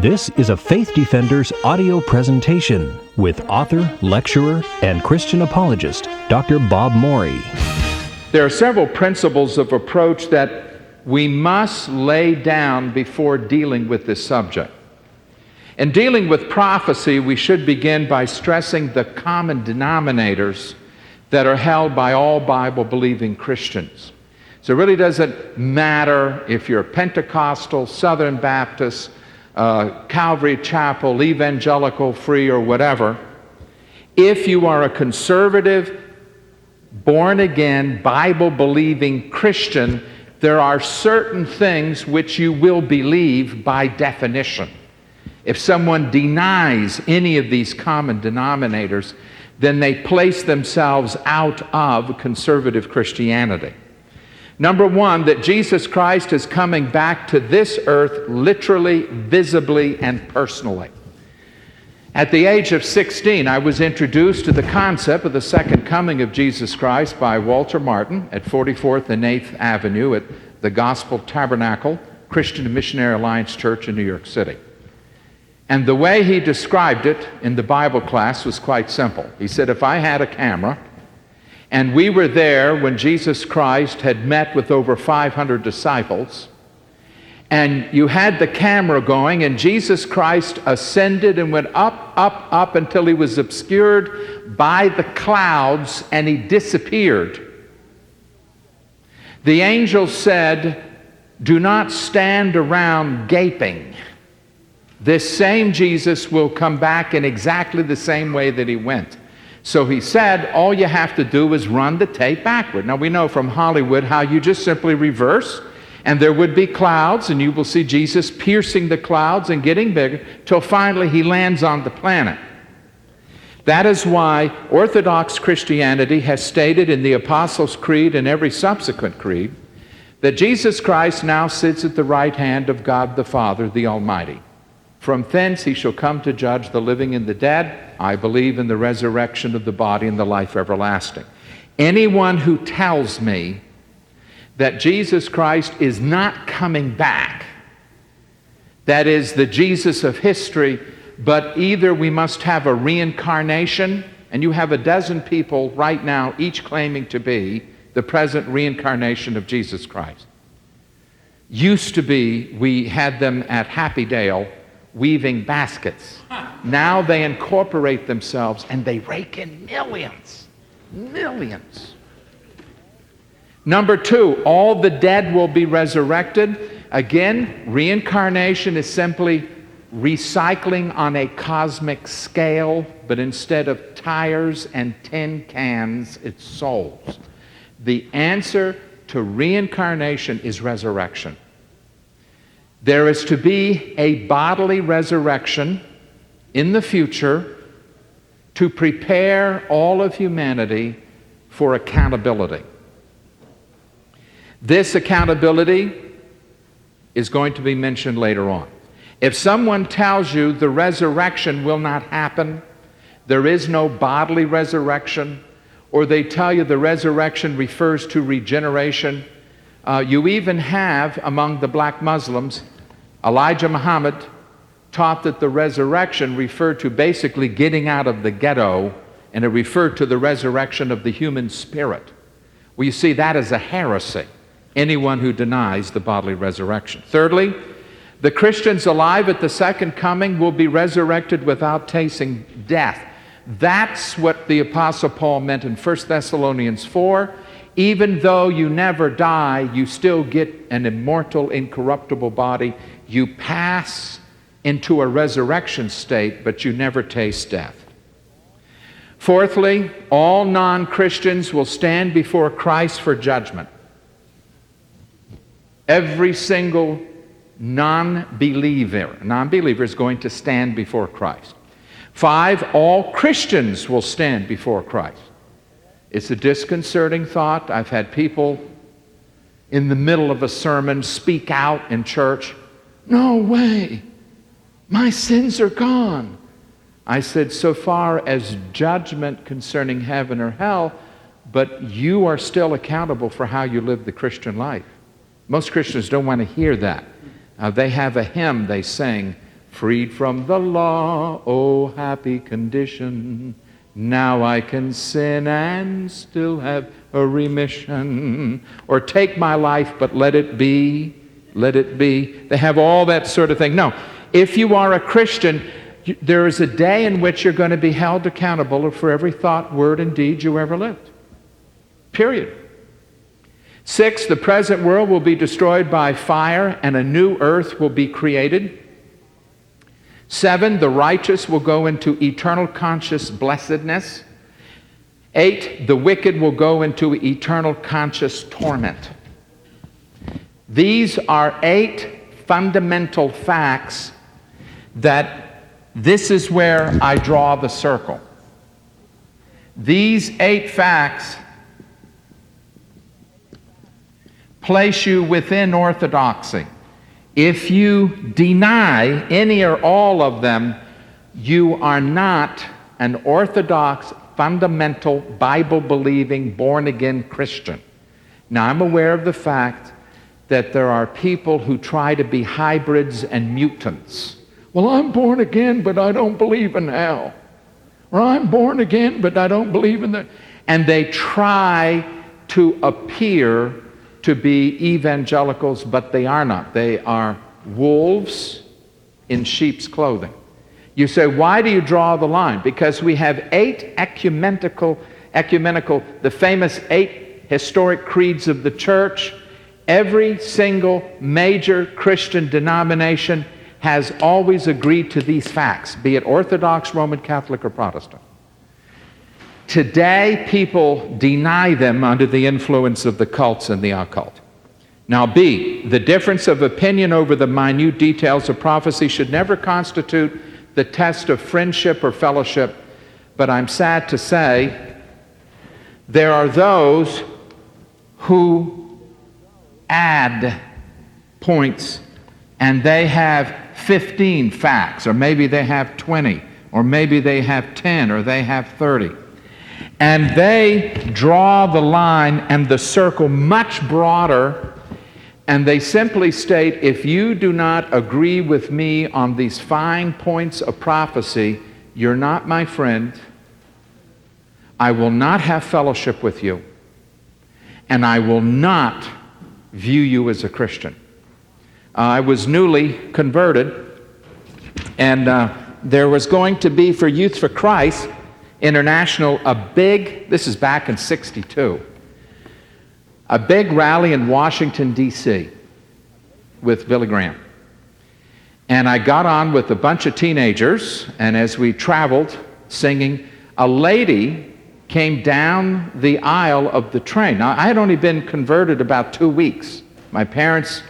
This is a Faith Defender's audio presentation with author, lecturer, and Christian apologist, Dr. Bob Morey. There are several principles of approach that we must lay down before dealing with this subject. In dealing with prophecy, we should begin by stressing the common denominators that are held by all Bible-believing Christians. So it really doesn't matter if you're Pentecostal, Southern Baptist, Calvary Chapel, Evangelical, Free, or whatever. If you are a conservative, born-again, Bible-believing Christian, there are certain things which you will believe by definition. If someone denies any of these common denominators, then they place themselves out of conservative Christianity. Number one, that Jesus Christ is coming back to this earth literally, visibly, and personally. At the age of 16, I was introduced to the concept of the second coming of Jesus Christ by Walter Martin at 44th and 8th Avenue at the Gospel Tabernacle Christian and Missionary Alliance Church in New York City. And the way he described it in the Bible class was quite simple. He said, if I had a camera, and we were there when Jesus Christ had met with over 500 disciples, and you had the camera going, and Jesus Christ ascended and went up, up, up until he was obscured by the clouds and he disappeared. The angel said, do not stand around gaping. This same Jesus will come back in exactly the same way that he went. So he said, all you have to do is run the tape backward. Now we know from Hollywood how you just simply reverse, and there would be clouds, and you will see Jesus piercing the clouds and getting bigger till finally he lands on the planet. That is why Orthodox Christianity has stated in the Apostles' Creed and every subsequent creed that Jesus Christ now sits at the right hand of God the Father, the Almighty. From thence he shall come to judge the living and the dead. I believe in the resurrection of the body and the life everlasting. Anyone who tells me that Jesus Christ is not coming back, that is the Jesus of history, but either we must have a reincarnation, and you have a dozen people right now each claiming to be the present reincarnation of Jesus Christ. Used to be, we had them at Happy Dale weaving baskets. Now they incorporate themselves and they rake in millions. Millions. Number two, all the dead will be resurrected. Again, reincarnation is simply recycling on a cosmic scale, but instead of tires and tin cans, it's souls. The answer to reincarnation is resurrection. There is to be a bodily resurrection in the future to prepare all of humanity for accountability. This accountability is going to be mentioned later on. If someone tells you the resurrection will not happen, there is no bodily resurrection, or they tell you the resurrection refers to regeneration, you even have among the black Muslims, Elijah Muhammad taught that the resurrection referred to basically getting out of the ghetto, and it referred to the resurrection of the human spirit. Well, you see, that is a heresy, anyone who denies the bodily resurrection. Thirdly, the Christians alive at the second coming will be resurrected without tasting death. That's what the Apostle Paul meant in 1 Thessalonians 4. Even though you never die, you still get an immortal, incorruptible body. You pass into a resurrection state, but you never taste death. Fourthly, all non-Christians will stand before Christ for judgment. Every single non-believer is going to stand before Christ. 5, all Christians will stand before Christ. It's a disconcerting thought. I've had people in the middle of a sermon speak out in church, no way, my sins are gone. I said, so far as judgment concerning heaven or hell, but you are still accountable for how you live the Christian life. Most Christians don't want to hear that. They have a hymn they sing, Freed from the law, oh happy condition. Now I can sin and still have a remission. Or take my life, but let it be, let it be. They have all that sort of thing. No, if you are a Christian, there is a day in which you're going to be held accountable for every thought, word, and deed you ever lived. Period. 6, the present world will be destroyed by fire and a new earth will be created. 7, the righteous will go into eternal conscious blessedness. 8, the wicked will go into eternal conscious torment. These are 8 fundamental facts that this is where I draw the circle. These 8 facts place you within orthodoxy. If you deny any or all of them, you are not an orthodox, fundamental, Bible-believing, born-again Christian. Now, I'm aware of the fact that there are people who try to be hybrids and mutants. Well, I'm born again, but I don't believe in hell. Or I'm born again, but I don't believe in the... And they try to appear to be evangelicals, but they are not. They are wolves in sheep's clothing. You say, why do you draw the line? Because we have 8 ecumenical, the famous 8 historic creeds of the church. Every single major Christian denomination has always agreed to these facts, be it Orthodox, Roman Catholic, or Protestant. Today, people deny them under the influence of the cults and the occult. Now, B, the difference of opinion over the minute details of prophecy should never constitute the test of friendship or fellowship, but I'm sad to say there are those who add points and they have 15 facts, or maybe they have 20, or maybe they have 10, or they have 30. And they draw the line and the circle much broader, and they simply state, if you do not agree with me on these fine points of prophecy, you're not my friend, I will not have fellowship with you, and I will not view you as a Christian. I was newly converted, and there was going to be for Youth for Christ International this is back in '62, a big rally in Washington, D.C. with Billy Graham. And I got on with a bunch of teenagers, and as we traveled singing, a lady came down the aisle of the train. Now, I had only been converted about 2 weeks. My parents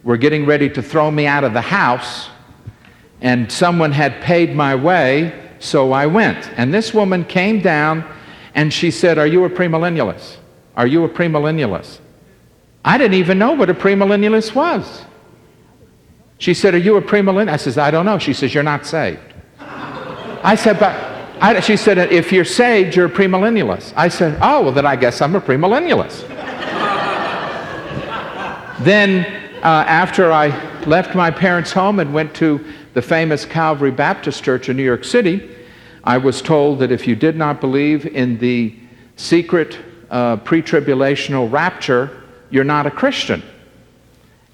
were getting ready to throw me out of the house, and someone had paid my way, so I went. And this woman came down and she said, "Are you a premillennialist? Are you a premillennialist?" I didn't even know what a premillennialist was. She said, "Are you a premillennialist?" I says, "I don't know." She says, "You're not saved." I said, she said, "If you're saved, you're a premillennialist." I said, "Oh, well then I guess I'm a premillennialist." Then after I left my parents' home and went to the famous Calvary Baptist Church in New York City, I was told that if you did not believe in the secret pre-tribulational rapture, you're not a Christian.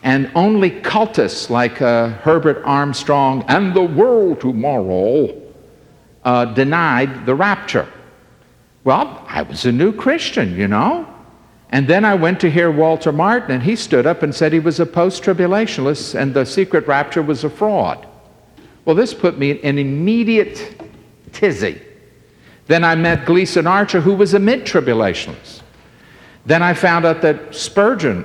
And only cultists like Herbert Armstrong and the world tomorrow denied the rapture. Well, I was a new Christian, you know. And then I went to hear Walter Martin, and he stood up and said he was a post-tribulationalist and the secret rapture was a fraud. Well, this put me in an immediate tizzy. Then I met Gleason Archer, who was a mid-tribulationist. Then I found out that Spurgeon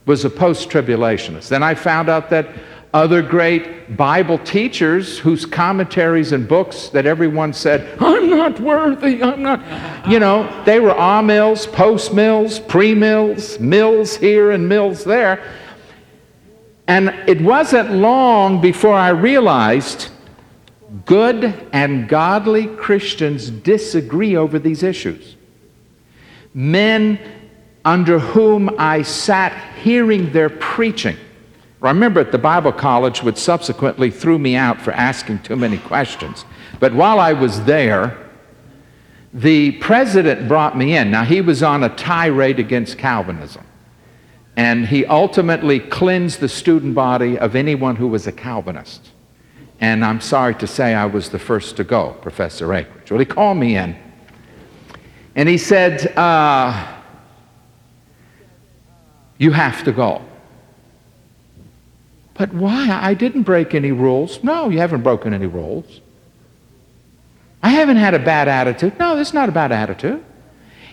was a post-tribulationist. Then I found out that other great Bible teachers whose commentaries and books that everyone said, "I'm not worthy, I'm not," you know, they were amills, post-mills, pre-mills, mills here and mills there. And it wasn't long before I realized good and godly Christians disagree over these issues. Men under whom I sat hearing their preaching, I remember at the Bible college, which subsequently threw me out for asking too many questions. But while I was there, the president brought me in. Now, he was on a tirade against Calvinism. And he ultimately cleansed the student body of anyone who was a Calvinist. And I'm sorry to say I was the first to go, Professor Akridge. Well, he called me in. And he said, you have to go. But why? I didn't break any rules. No, you haven't broken any rules. I haven't had a bad attitude. No, this is not a bad attitude.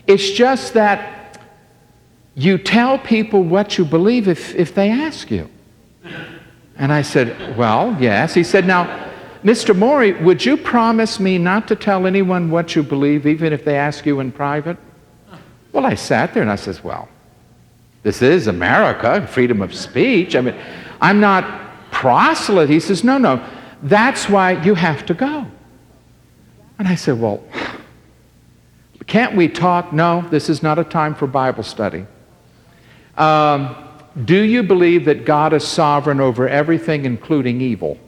It's just that you tell people what you believe if they ask you. And I said, well, yes. He said, now, Mr. Morey, would you promise me not to tell anyone what you believe, even if they ask you in private? Well, I sat there and I says, well, this is America, freedom of speech. I mean, I'm not proselyte. He says, no, that's why you have to go. And I said, well, can't we talk? No, this is not a time for Bible study. Do you believe that God is sovereign over everything, including evil?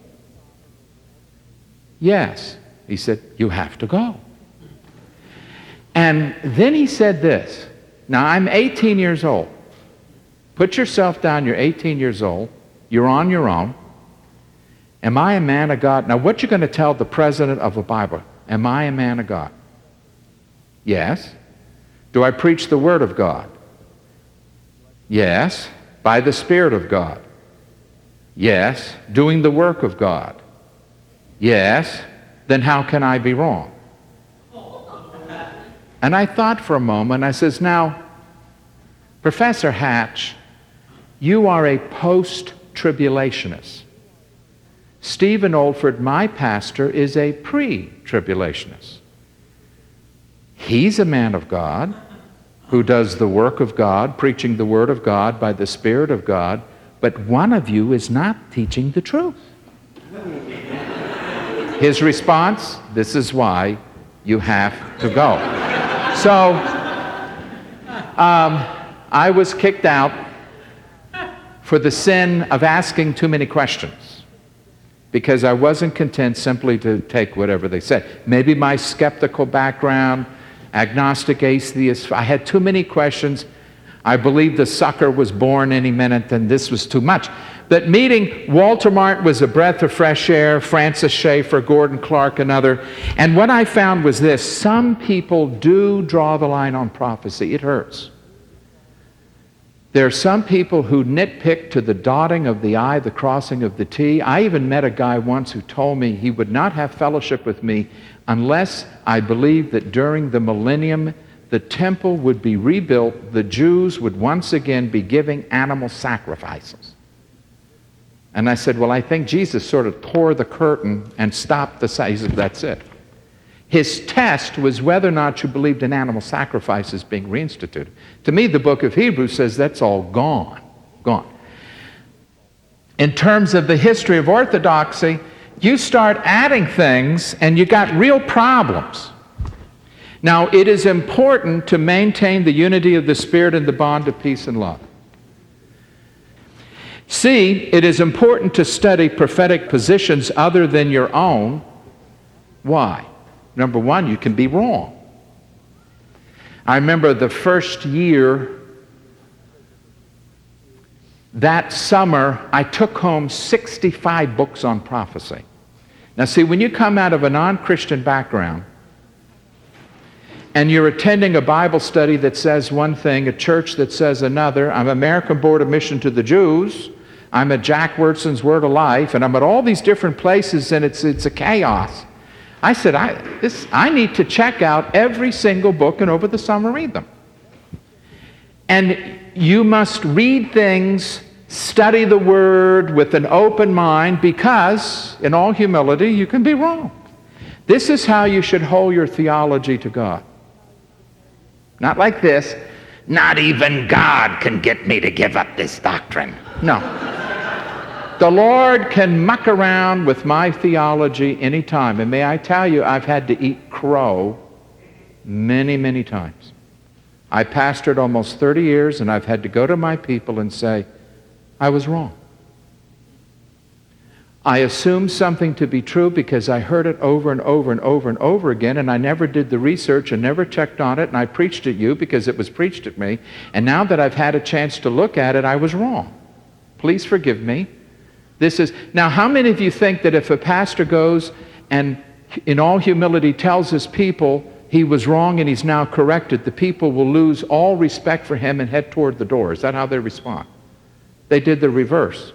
Yes. He said, you have to go. And then he said this. Now, I'm 18 years old. Put yourself down, you're 18 years old. You're on your own. Am I a man of God? Now, what you going to tell the president of a Bible? Am I a man of God? Yes. Do I preach the Word of God? Yes. By the Spirit of God? Yes. Doing the work of God? Yes. Then how can I be wrong? And I thought for a moment. I says, now, Professor Hatch, you are a post-tribulationist. Stephen Oldford, my pastor, is a pre-tribulationist. He's a man of God who does the work of God, preaching the Word of God by the Spirit of God, but one of you is not teaching the truth. His response, this is why you have to go. So, I was kicked out for the sin of asking too many questions because I wasn't content simply to take whatever they said. Maybe my skeptical background, agnostic, atheist, I had too many questions. I believed the sucker was born any minute, and this was too much. But meeting Walter Martin was a breath of fresh air, Francis Schaeffer, Gordon Clark, another. And what I found was this: some people do draw the line on prophecy. It hurts. There are some people who nitpick to the dotting of the I, the crossing of the T. I even met a guy once who told me he would not have fellowship with me unless I believed that during the millennium the temple would be rebuilt, the Jews would once again be giving animal sacrifices. And I said, well, I think Jesus sort of tore the curtain and stopped the sacrifice. He said, that's it. His test was whether or not you believed in animal sacrifices being reinstituted. To me, the book of Hebrews says that's all gone. Gone. In terms of the history of orthodoxy, you start adding things and you got real problems. Now, it is important to maintain the unity of the Spirit and the bond of peace and love. C, it is important to study prophetic positions other than your own. Why? Number one, you can be wrong. I remember the first year, that summer, I took home 65 books on prophecy. Now see, when you come out of a non-Christian background, and you're attending a Bible study that says one thing, a church that says another, I'm American Board of Mission to the Jews, I'm at Jack Wyrtz's Word of Life, and I'm at all these different places, and it's a chaos. I said, I need to check out every single book and over the summer read them. And you must read things, study the Word with an open mind, because, in all humility, you can be wrong. This is how you should hold your theology to God. Not like this, not even God can get me to give up this doctrine. No. The Lord can muck around with my theology anytime. And may I tell you, I've had to eat crow many, many times. I pastored almost 30 years, and I've had to go to my people and say, I was wrong. I assumed something to be true because I heard it over and over and over and over again, and I never did the research and never checked on it, and I preached at you because it was preached at me, and now that I've had a chance to look at it, I was wrong. Please forgive me. Now, how many of you think that if a pastor goes and in all humility tells his people he was wrong and he's now corrected, the people will lose all respect for him and head toward the door? Is that how they respond? They did the reverse.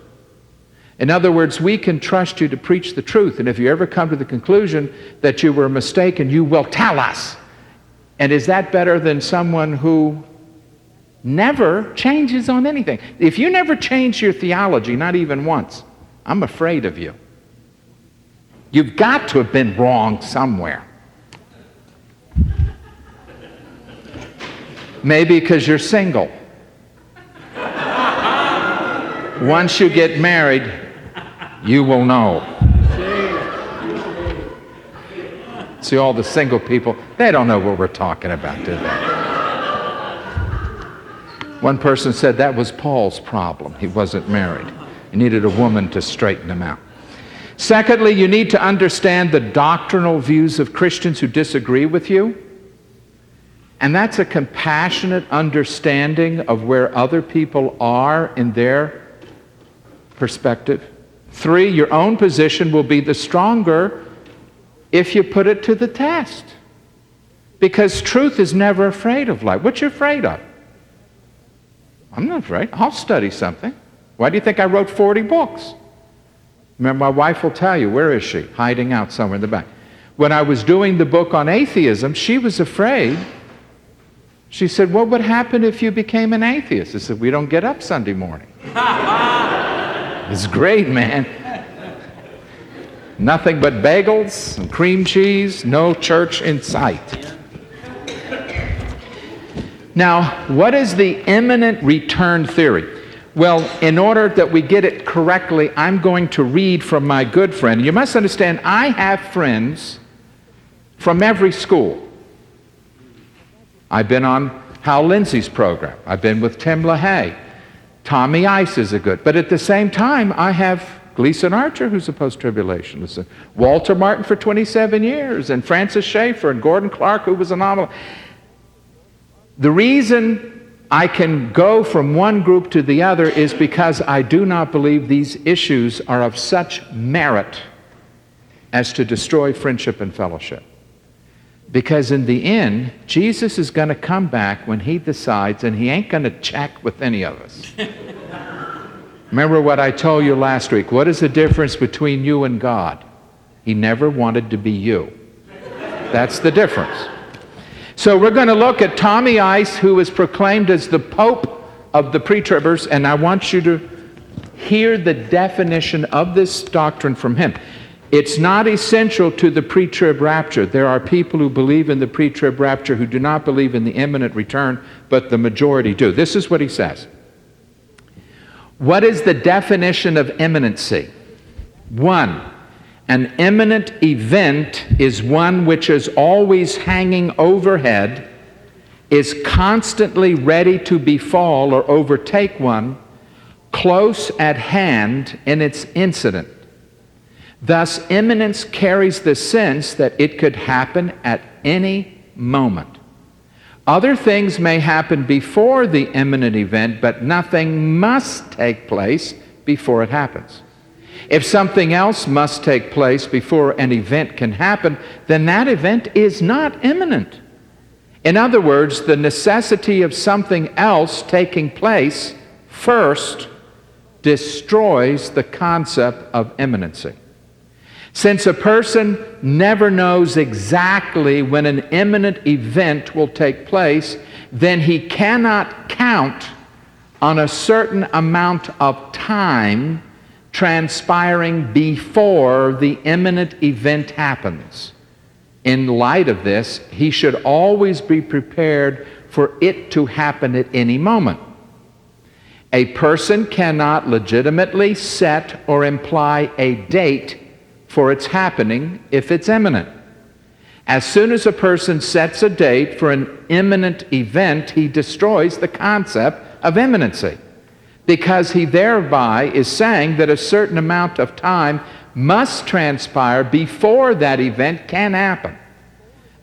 In other words, we can trust you to preach the truth, and if you ever come to the conclusion that you were mistaken, you will tell us. And is that better than someone who never changes on anything? If you never change your theology, not even once, I'm afraid of you. You've got to have been wrong somewhere. Maybe because you're single. Once you get married, you will know. See, all the single people, they don't know what we're talking about, do they? One person said that was Paul's problem. He wasn't married. He needed a woman to straighten him out. Secondly, you need to understand the doctrinal views of Christians who disagree with you. And that's a compassionate understanding of where other people are in their perspective. 3, your own position will be the stronger if you put it to the test. Because truth is never afraid of light. What you afraid of? I'm not afraid. I'll study something. Why do you think I wrote 40 books? Remember, my wife will tell you, where is she? Hiding out somewhere in the back. When I was doing the book on atheism, she was afraid. She said, what would happen if you became an atheist? I said, we don't get up Sunday morning. It's great, man. Nothing but bagels and cream cheese, no church in sight. Now, what is the imminent return theory? Well, in order that we get it correctly, I'm going to read from my good friend. You must understand, I have friends from every school. I've been on Hal Lindsey's program. I've been with Tim LaHaye. Tommy Ice is a good. But at the same time, I have Gleason Archer, who's a post-tribulationist. Walter Martin for 27 years. And Francis Schaeffer and Gordon Clark, who was a nominal. The reason I can go from one group to the other is because I do not believe these issues are of such merit as to destroy friendship and fellowship. Because in the end, Jesus is going to come back when he decides, and he ain't going to check with any of us. Remember what I told you last week. What is the difference between you and God? He never wanted to be you. That's the difference. So we're going to look at Tommy Ice, who is proclaimed as the Pope of the pre-tribbers, and I want you to hear the definition of this doctrine from him. It's not essential to the pre-trib rapture. There are people who believe in the pre-trib rapture who do not believe in the imminent return, but the majority do. This is what he says. What is the definition of imminency? 1, an imminent event is one which is always hanging overhead, is constantly ready to befall or overtake one, close at hand in its incident. Thus, imminence carries the sense that it could happen at any moment. Other things may happen before the imminent event, but nothing must take place before it happens. If something else must take place before an event can happen, then that event is not imminent. In other words, the necessity of something else taking place first destroys the concept of imminency. Since a person never knows exactly when an imminent event will take place, then he cannot count on a certain amount of time transpiring before the imminent event happens. In light of this, he should always be prepared for it to happen at any moment. A person cannot legitimately set or imply a date for its happening if it's imminent. As soon as a person sets a date for an imminent event, he destroys the concept of imminency, because he thereby is saying that a certain amount of time must transpire before that event can happen.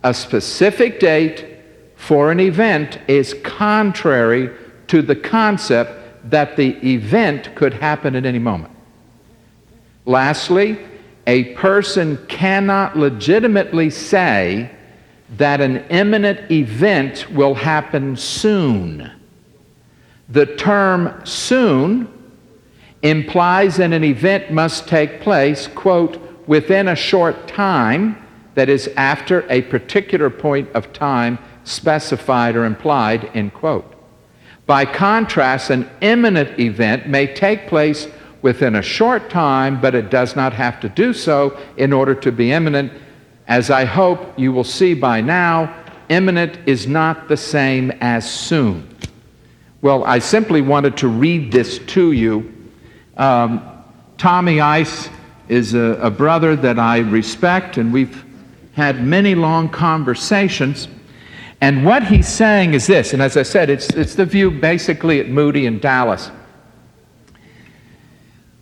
A specific date for an event is contrary to the concept that the event could happen at any moment. Lastly, a person cannot legitimately say that an imminent event will happen soon. The term soon implies that an event must take place, quote, within a short time, that is, after a particular point of time specified or implied, end quote. By contrast, an imminent event may take place within a short time, but it does not have to do so in order to be imminent. As I hope you will see by now, imminent is not the same as soon. Well, I simply wanted to read this to you. Tommy Ice is a brother that I respect, and we've had many long conversations. And what he's saying is this, and as I said, it's the view basically at Moody in Dallas.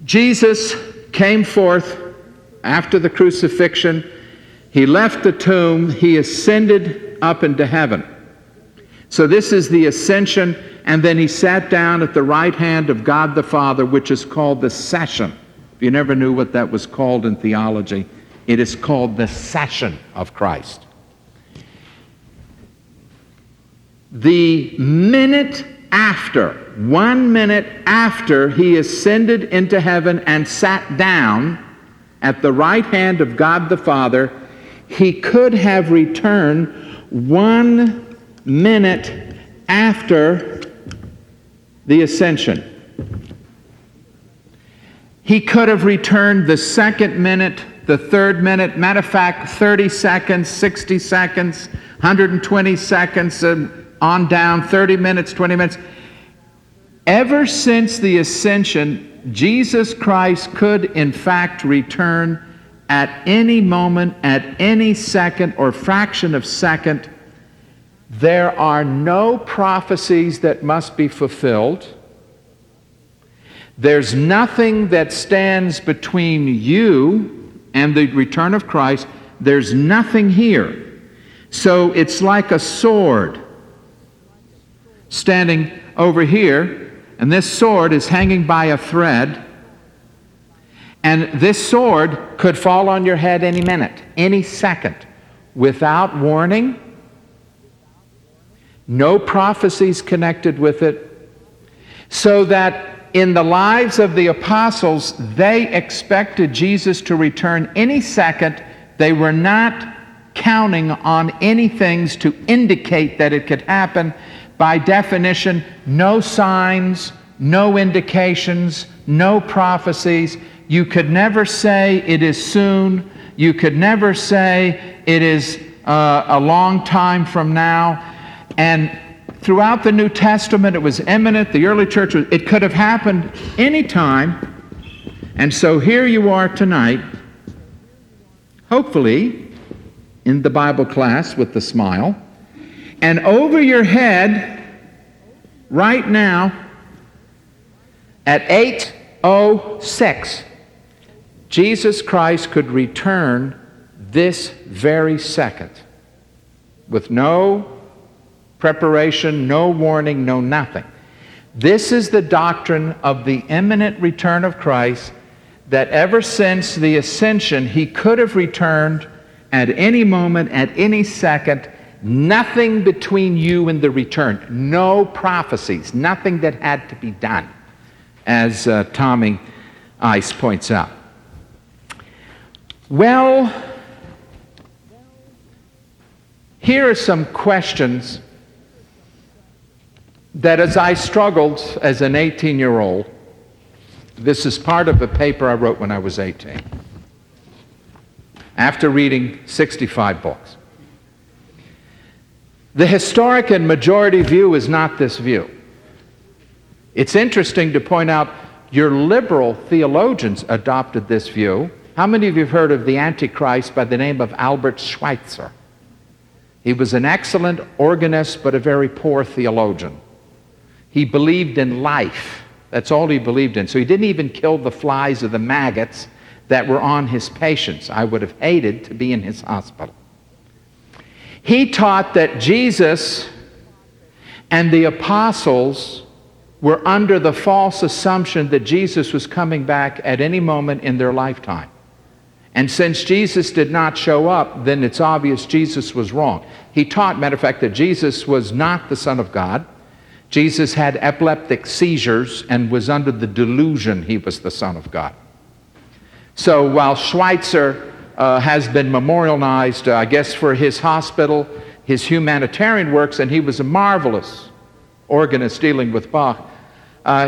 Jesus came forth after the crucifixion. He left the tomb. He ascended up into heaven. So this is the ascension, and then he sat down at the right hand of God the Father, which is called the session. If you never knew what that was called in theology, it is called the session of Christ. The minute after, 1 minute after he ascended into heaven and sat down at the right hand of God the Father, he could have returned 1 minute after the ascension. He could have returned the second minute, the third minute, matter of fact, 30 seconds, 60 seconds, 120 seconds, on down, 30 minutes, 20 minutes. Ever since the ascension, Jesus Christ could in fact return at any moment, at any second or fraction of second. There are no prophecies that must be fulfilled. There's nothing that stands between you and the return of Christ. There's nothing here. So it's like a sword standing over here, and this sword is hanging by a thread, and this sword could fall on your head any minute, any second, without warning. No prophecies connected with it, so that in the lives of the apostles, they expected Jesus to return any second. They were not counting on any things to indicate that it could happen. By definition, no signs, no indications, no prophecies. You could never say it is soon. You could never say it is a long time from now. And throughout the New Testament, it was imminent. The early church, it could have happened any time. And so here you are tonight, hopefully in the Bible class with the smile. And over your head, right now, at 8:06, Jesus Christ could return this very second with no preparation, no warning, no nothing. This is the doctrine of the imminent return of Christ, that ever since the ascension, he could have returned at any moment, at any second. Nothing between you and the return. No prophecies. Nothing that had to be done, as Tommy Ice points out. Well, here are some questions that as I struggled as an 18-year-old, this is part of a paper I wrote when I was 18, after reading 65 books. The historic and majority view is not this view. It's interesting to point out your liberal theologians adopted this view. How many of you have heard of the Antichrist by the name of Albert Schweitzer? He was an excellent organist, but a very poor theologian. He believed in life. That's all he believed in. So he didn't even kill the flies or the maggots that were on his patients. I would have hated to be in his hospital. He taught that Jesus and the apostles were under the false assumption that Jesus was coming back at any moment in their lifetime. And since Jesus did not show up, then it's obvious Jesus was wrong. He taught, matter of fact, that Jesus was not the Son of God. Jesus had epileptic seizures and was under the delusion he was the Son of God. So while Schweitzer has been memorialized, I guess, for his hospital, his humanitarian works, and he was a marvelous organist dealing with Bach,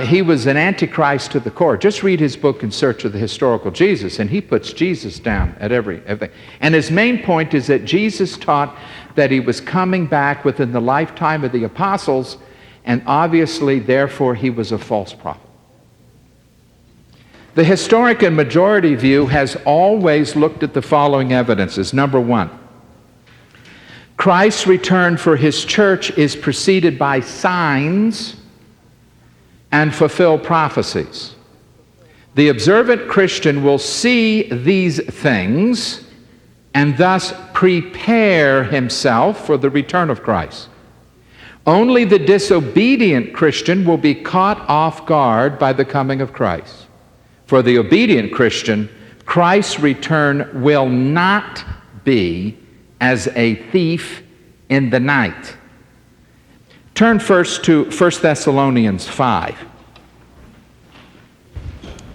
he was an antichrist to the core. Just read his book, In Search of the Historical Jesus, and he puts Jesus down at everything. And his main point is that Jesus taught that he was coming back within the lifetime of the apostles, and obviously, therefore, he was a false prophet. The historic and majority view has always looked at the following evidences. Number one, Christ's return for his church is preceded by signs and fulfilled prophecies. The observant Christian will see these things and thus prepare himself for the return of Christ. Only the disobedient Christian will be caught off guard by the coming of Christ. For the obedient Christian, Christ's return will not be as a thief in the night. Turn first to 1 Thessalonians 5.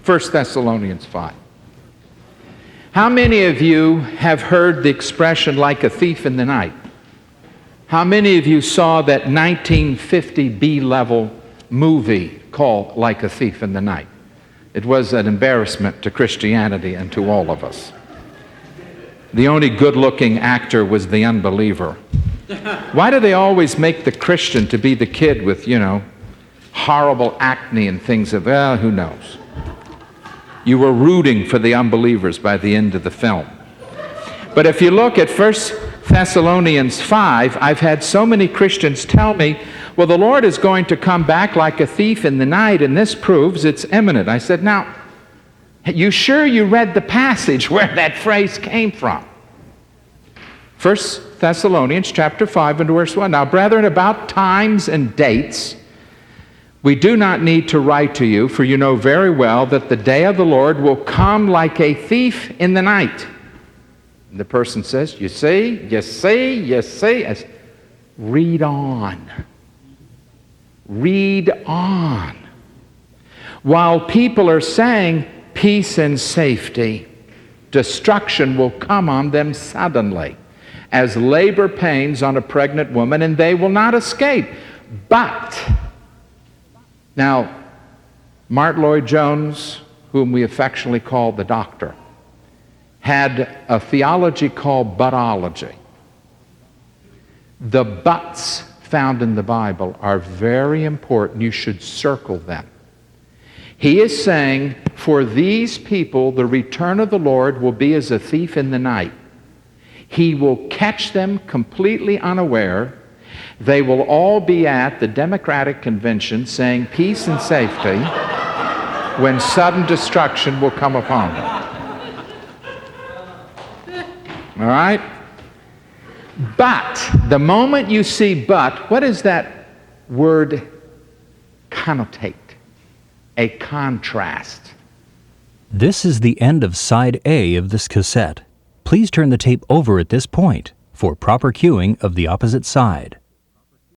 1 Thessalonians 5. How many of you have heard the expression like a thief in the night? How many of you saw that 1950 B-level movie called Like a Thief in the Night? It was an embarrassment to Christianity and to all of us. The only good-looking actor was the unbeliever. Why do they always make the Christian to be the kid with, horrible acne and things of, who knows? You were rooting for the unbelievers by the end of the film. But if you look at 1 Thessalonians 5, I've had so many Christians tell me, well, the Lord is going to come back like a thief in the night, and this proves it's imminent. I said, now, you sure you read the passage where that phrase came from? 1 Thessalonians chapter 5 and verse 1. Now, brethren, about times and dates, we do not need to write to you, for you know very well that the day of the Lord will come like a thief in the night. And the person says, you see. Read on. Read on. While people are saying peace and safety, destruction will come on them suddenly, as labor pains on a pregnant woman, and they will not escape. But, now, Martyn Lloyd-Jones, whom we affectionately call the doctor, had a theology called butology. The buts found in the Bible are very important. You should circle them. He is saying, for these people, the return of the Lord will be as a thief in the night. He will catch them completely unaware. They will all be at the Democratic Convention saying peace and safety when sudden destruction will come upon them. All right? But, the moment you see but, what does that word connotate? A contrast. This is the end of side A of this cassette. Please turn the tape over at this point for proper cueing of the opposite side.